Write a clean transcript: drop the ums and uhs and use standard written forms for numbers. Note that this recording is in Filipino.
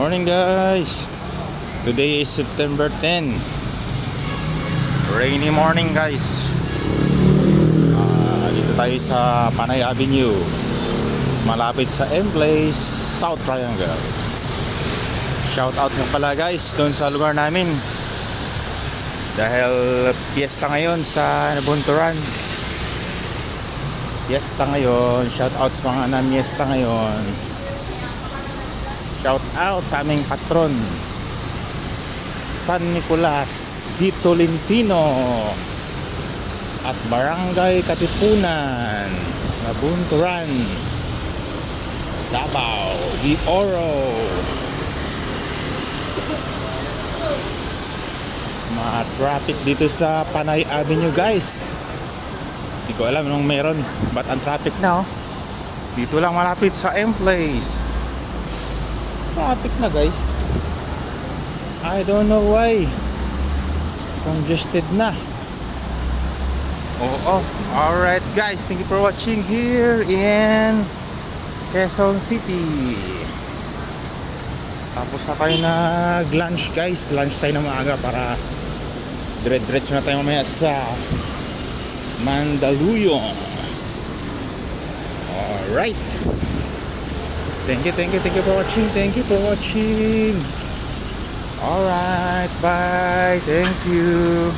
Morning guys. Today is September 10. Rainy morning guys. Dito tayo sa Panay Avenue, malapit sa M-Place, South Triangle. Shout out nga pala guys doon sa lugar namin, dahil piyesta ngayon sa Nabunturan. Piyesta ngayon. Shout out sa mga namiesta ngayon. Shout out sa aming patron, San Nicolas di Tolentino at Barangay Katipunan, Nabunturan, Davao de Oro. Mga traffic dito sa Panay Avenue guys. Hindi ko alam anong meron, ba't ang traffic na dito lang malapit sa M-Place. Traffic na guys. I don't know why. Congested na. Alright guys, thank you for watching here in Quezon City. Tapos na tayo nag-lunch guys. Lunch tayo na maaga para dire-diretso na tayo mamaya sa Mandaluyong. Alright. Thank you for watching. Alright, bye. Thank you.